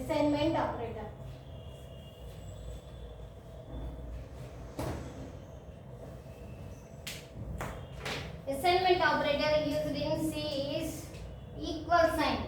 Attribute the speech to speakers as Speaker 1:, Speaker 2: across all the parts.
Speaker 1: assignment operator. Assignment operator used in C is equal sign.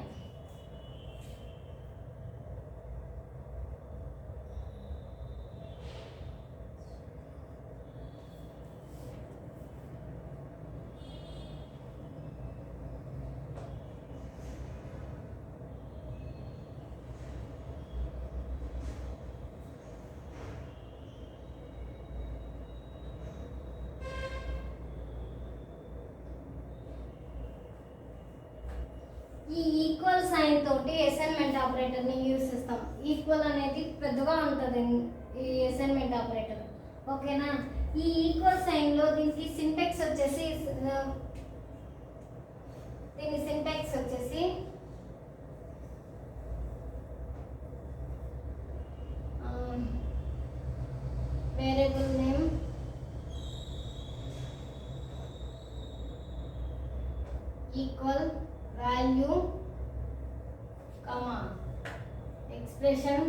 Speaker 1: ఈ equal sign తోటి assignment ఆపరేటర్ని use చేస్తాం. Equal అనేది పెద్దగా ఉంటుంది ఈ అసైన్మెంట్ ఆపరేటర్, ఓకేనా. ఈ ఈక్వల్ సైన్లో దీనికి సింటాక్స్ వచ్చేసి variable name equal value comma expression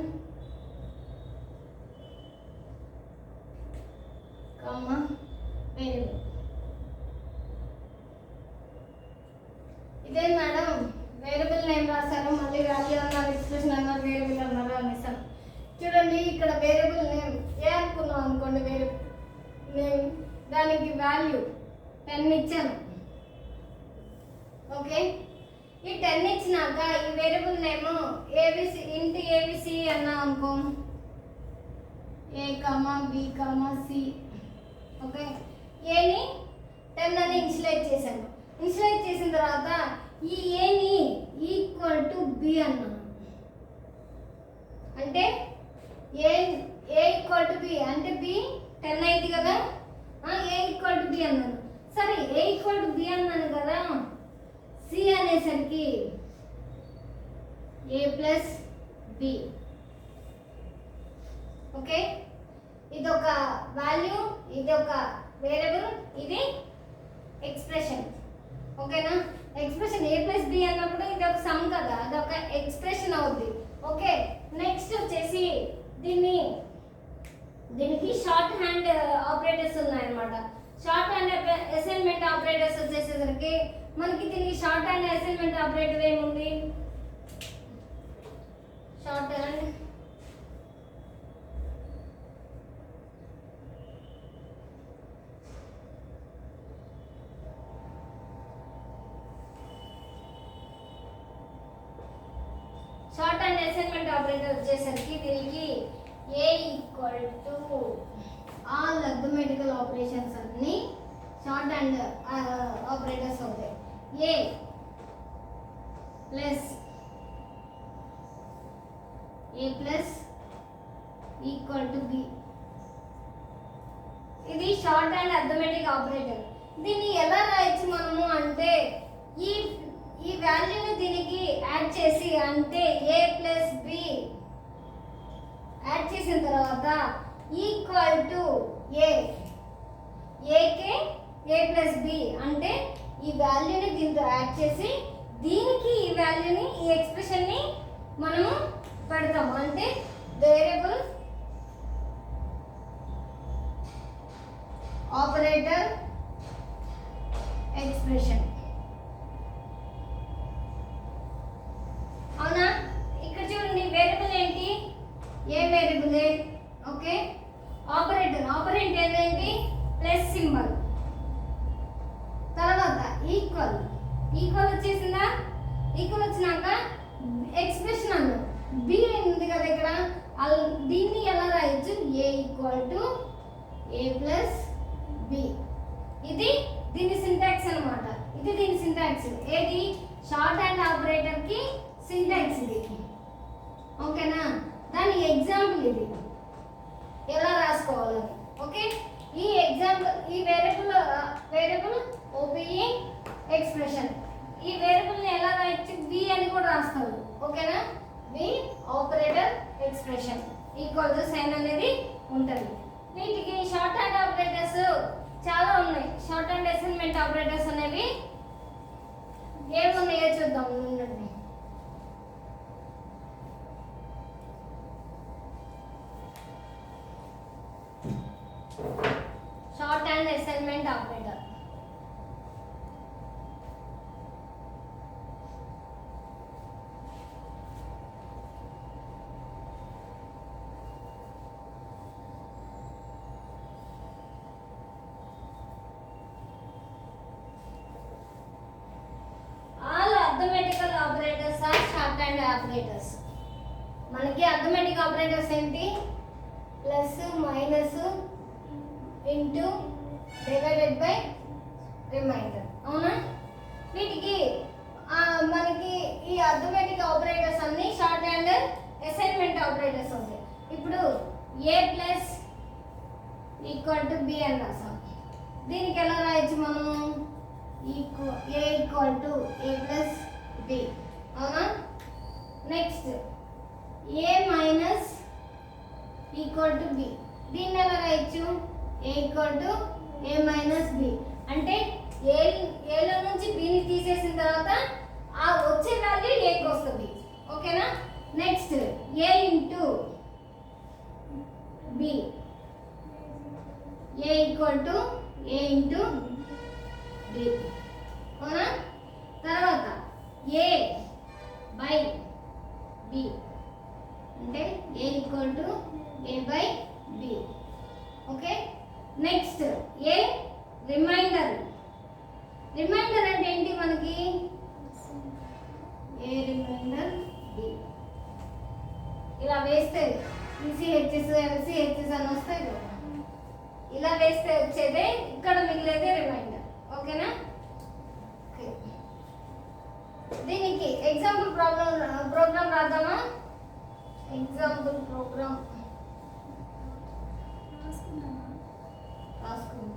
Speaker 1: comma variable. ఇదే మేడం వేరియబుల్ నేమ్ రాశారు, మళ్ళీ వాల్యూ అన్నారు, ఎక్స్ప్రెషన్ అన్నారు, వేరియబుల్ అన్నారు అనేసారు. చూడండి ఇక్కడ వేరియబుల్ నేమ్ ఏ అనుకున్నాం అనుకోండి, వేరియబుల్ నేమ్ దానికి వాల్యూ 10 ఇచ్చాను, ఓకే. ఈ 10 ఇచ్చినాక ఈ వేరియబుల్ నేమ్ ఏబిసి ఇంటి ఏబిసి అన్నా అనుకో, a comma b comma c, okay. ఏని 10 అని ఇనిషియలైజ్ చేశాను. ఇనిషియలైజ్ చేసిన తర్వాత ఈ ఏని ఈక్వల్ టు బి అన్నాను, అంటే ఏ ఈక్వల్ టు బి అంటే బి 10 అయింది కదా, ఏ ఈక్వల్ టు బి అన్నాను. సరే ఏ ఈక్వల్ టు బి అన్నాను కదా, సి అనేసరికి ఏ ప్లస్ బి, ఓకే. ఇది ఒక వాల్యూ, ఇది ఒక వేరియబుల్, ఇది ఎక్స్ప్రెషన్, ఓకేనా. ఎక్స్ప్రెషన్ ఏ ప్లస్ బి అన్నప్పుడు ఇది ఒక సమ్ కదా, అది ఒక ఎక్స్ప్రెషన్ అవుద్ది, ఓకే. నెక్స్ట్ వచ్చేసి దీనికి షార్ట్ హ్యాండ్ ఆపరేటర్స్ ఉన్నాయన్నమాట. షార్ట్ హ్యాండ్ అసైన్మెంట్ ఆపరేటర్స్ వచ్చేసరికి మనకి దీనికి షార్ట్ హ్యాండ్ అసైన్మెంట్ ఆపరేటర్ ఏముంది, షార్ట్ హ్యాండ్ అసైన్మెంట్ ఆపరేటర్ వచ్చేసరికి దీనికి a equal to all arithmetical operations అన్ని షార్ట్ హ్యాండ్ ఆపరేటర్స్ అవుతాయి. A plus equal to b, ఇది షార్ట్ హ్యాండ్ అర్థమెటిక్ ఆపరేటర్. దీన్ని ఎలా రాయొచ్చు మనము అంటే ఈ వాల్యూని దీనికి యాడ్ చేసి, అంటే ఏ ప్లస్ బి యాడ్ చేసిన తర్వాత ఈక్వల్ టు ఏకే ఏ ప్లస్ బి అంటే ఈ వాల్యూని దీంతో యాడ్ చేసి దీనికి ఈ వాల్యూని ఈ ఎక్స్ప్రెషన్ని మనము పెడతాము, అంటే వేరియబుల్ ఆపరేటర్ ఎక్స్ప్రెషన్, అవునా. ఇక్కడ చూడండి వేరియబుల్ ఏంటి, ఏ వేరియబుల్, ఓకే. ఆపరేటర్ ఏంటి ప్లస్ సింబల్, తర్వాత ఈక్వల్ వచ్చేసిందా, ఈక్వల్ వచ్చినాక ఎక్స్ప్రెషన్ అన్న బి ఉంది కదా ఇక్కడ, దీన్ని ఎలా రాయొచ్చు, a equal to a plus b, ఇది దీని సింటాక్స్ అన్నమాట. ఇది దీని సింటాక్స్, ఏది షార్ట్ హ్యాండ్ ఆపరేటర్ కి సింటాక్స్ ఇది, ఓకేనా. దాని ఎగ్జాంపుల్ ఇది ఎలా రాసుకోవాలి, ఓకే. ఈ ఎగ్జాంపుల్ ఈ వేరియబుల్ ఓబిఈ ఎక్స్ప్రెషన్, ఈ వేరియబుల్ ని ఎలా రాయొచ్చు, బి అని కూడా రాస్తారు, ఓకేనా. B operator expression equal to sign అనేది ఉంటుంది. వీటికి షార్ట్ హ్యాండ్ ఆపరేటర్స్ చాలా ఉన్నాయి. షార్ట్ హ్యాండ్ అసైన్మెంట్ ఆపరేటర్స్ అనేవి ఏమున్నాయో చూద్దాం. ఉండండి, shorthand assignment operator. Arithmetical operators are shorthand operators. మనకి అర్థమెటిక్ ఆపరేటర్స్ ఏంటి? Plus minus into divided by remainder, అవునా? వీటికి మనకి ఈ అర్థమెటిక్ ఆపరేటర్స్ అన్ని షార్ట్ హ్యాండ్ అసైన్మెంట్ ఆపరేటర్స్ ఉంటాయి. ఇప్పుడు a plus equal to b అని రాసాం. దీనికి ఎలా రాయొచ్చు మనము? A equal to a plus b, అవునా? Next a minus equal to b. దీన్ని ఎలా రాయొచ్చు? A equal to a minus B. అంటే ఏలో నుంచి బిని తీసేసిన తర్వాత ఆ వచ్చే వాల్యూ ఏకి వస్తుంది, ఓకేనా? Next a into b. A equal to a into b, అవునా? తర్వాత ఏ బై బి అంటే a equal to a by b, okay? Next a remainder. Remainder అంటే ఏంటి మనకి? A remainder b. ఇలా వేస్తే ఈసీహెచ్ఎస్ ఎల్సీహెచ్ఎస్ అని వస్తాయి కదా, ఇలా వేస్తే వచ్చేదే, ఇక్కడ మిగిలేదే రిమైండర్, ఓకేనా? దీనికి ఎగ్జాంపుల్ ప్రోగ్రామ్ రాద్దామా? ఎగ్జాంపుల్ ప్రోగ్రామ్ రాసుకుందాం.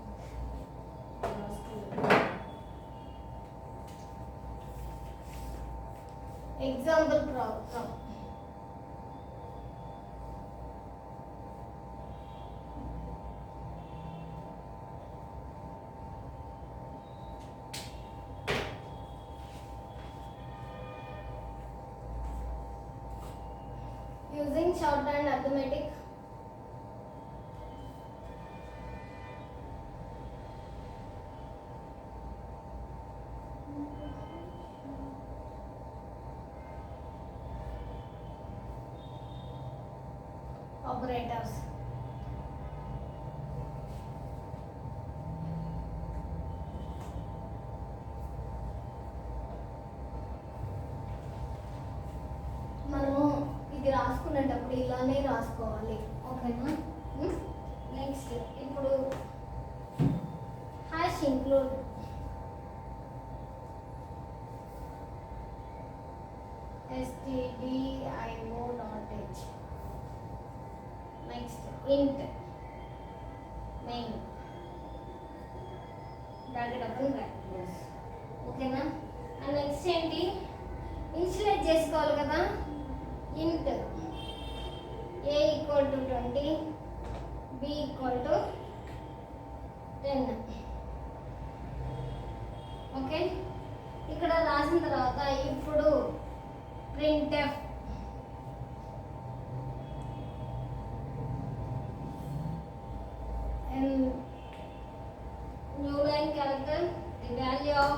Speaker 1: Example program using shorthand arithmetic. Operators. మనము ఇది రాసుకునేటప్పుడు ఇలానే రాసుకోవాలి, ఓకేనా? నెక్స్ట్ ఇప్పుడు hash include stdio.h. Next int main bracket open bracket close, ఓకేనా? అండ్ నెక్స్ట్ ఏంటి? ఇనిషియలైజ్ చేసుకోవాలి కదా. int a equal to 20, b equal to 10, okay? ఇక్కడ రాసిన తర్వాత ఇప్పుడు printf and new line character, the value of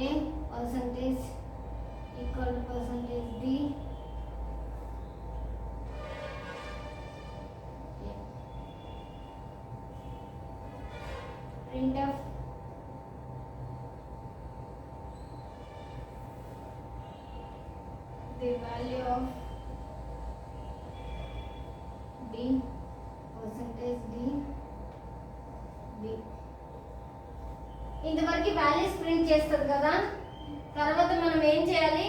Speaker 1: a percentage equal to percentage b. Printf the value of d percentage d b. ఇంతవరకు values print చేస్తారు కదా. తర్వాత మనం ఏం చేయాలి?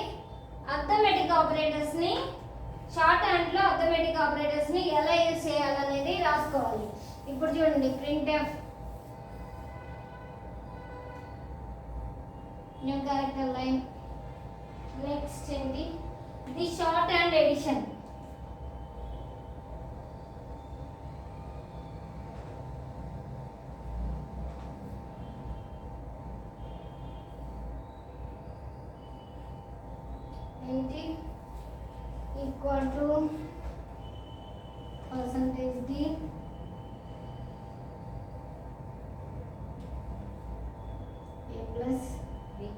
Speaker 1: అర్థమెటిక్ ఆపరేటర్స్ ని షార్ట్ హ్యాండ్ లో అర్థమెటిక్ ఆపరేటర్స్ ని ఎలా యూజ్ చేయాలనేది రాసుకోవాలి. ఇప్పుడు చూడండి, printf new character line. Next ఏంటి? The shorthand addition. ఏంటి? Equal to percentage d a plus b.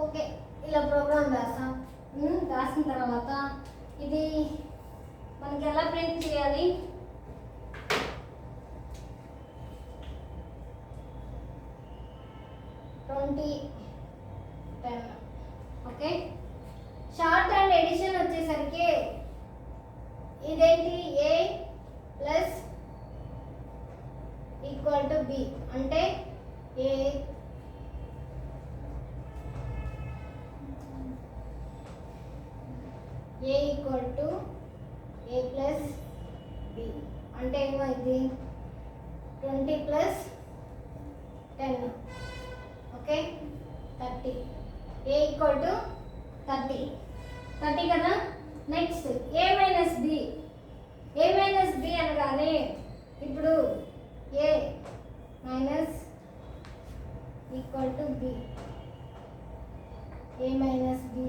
Speaker 1: Okay, ఇలా ప్రోగ్రామ్ రాసాం. రాసిన తర్వాత ఇది మనకి ఎలా ప్రింట్ చేయాలి? ఓకే, షార్ట్ అండ్ ఎడిషన్ వచ్చేసరికి ఇదేంటి? A plus equal to b అంటే a equal to a plus B అంటే ఏమైంది? 20 plus 10 okay 30. A equal to 30 కదా. Next a minus b. A minus b అనగానే ఇప్పుడు a minus equal to b. A minus b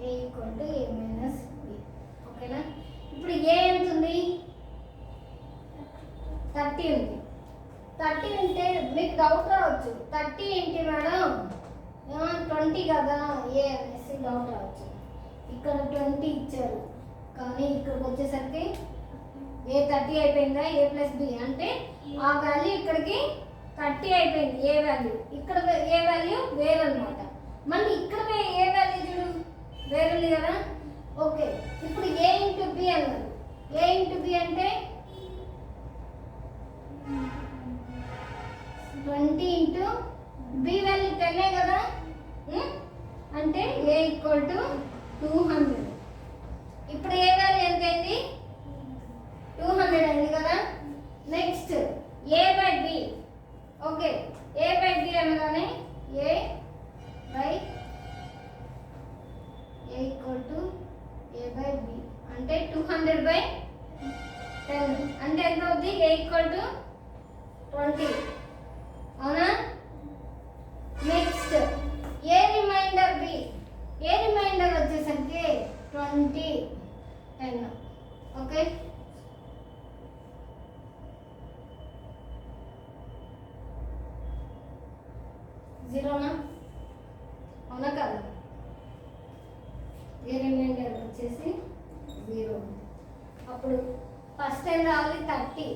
Speaker 1: a equal to a minus b. ఓకేనా? ఇప్పుడు ఏ ఎంత ఉంది? 30 ఉంది. 30 ఉంటే మీకు డౌట్ రావచ్చు, 30 ఏంటి మేడం 20 కదా ఏ అనేసి డౌట్ రావచ్చు. ఇక్కడ 20 ఇచ్చారు కానీ ఇక్కడికి వచ్చేసరికి ఏ 30 అయిపోయిందా? ఏ ప్లస్ బి అంటే ఆ వాల్యూ ఇక్కడికి 30 అయిపోయింది ఏ వాల్యూ. ఇక్కడ ఏ వాల్యూ వేరు అనమాట. మళ్ళీ ఇక్కడ ఏ వాల్యూ చూడు వేరుంది కదా. ఓకే, ఇప్పుడు ఏ ఇంటూ బి అన్నారు. ఏ ఇంటూ బి అంటే 20 ఇంటూ బి వాల్యూ 10 కదా. అంటే ఏ ఈక్వల్ టు 200. ఇప్పుడు ఏ వాల్యూ ఎంత అయింది? 200 అయింది కదా. Next a by b. Okay, a by b అనగానే a by a equal to a by b అంటే 200/10 అంటే ఎంత అవుతుంది? ఏ ఈక్వల్ టు 20 అవునా. Next a remainder B. A reminder వచ్చేసరికి 20 10 ఓకే. జీరోనా అవునా కదా. ఏ రిమైండర్ వచ్చేసి 0. అప్పుడు ఫస్ట్ టైం రావాలి 30,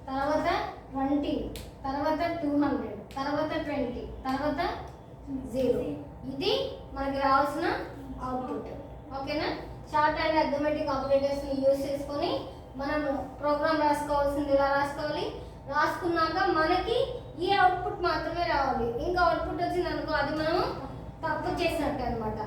Speaker 1: తర్వాత 20, తర్వాత 200, తర్వాత 20, తర్వాత 0. ఇది మనకి రావాల్సిన అవుట్పుట్. ఓకేనా? షార్ట్ అండ్ అర్థమెటిక్ ఆపరేటర్స్ని యూజ్ చేసుకొని మనము ప్రోగ్రామ్ రాసుకోవాల్సింది ఇలా రాసుకోవాలి. రాసుకున్నాక మనకి ఈ అవుట్పుట్ మాత్రమే రావాలి. ఇంకా అవుట్పుట్ వచ్చింది అనుకో అది మనం తప్పు చేసినట్టు అనమాట.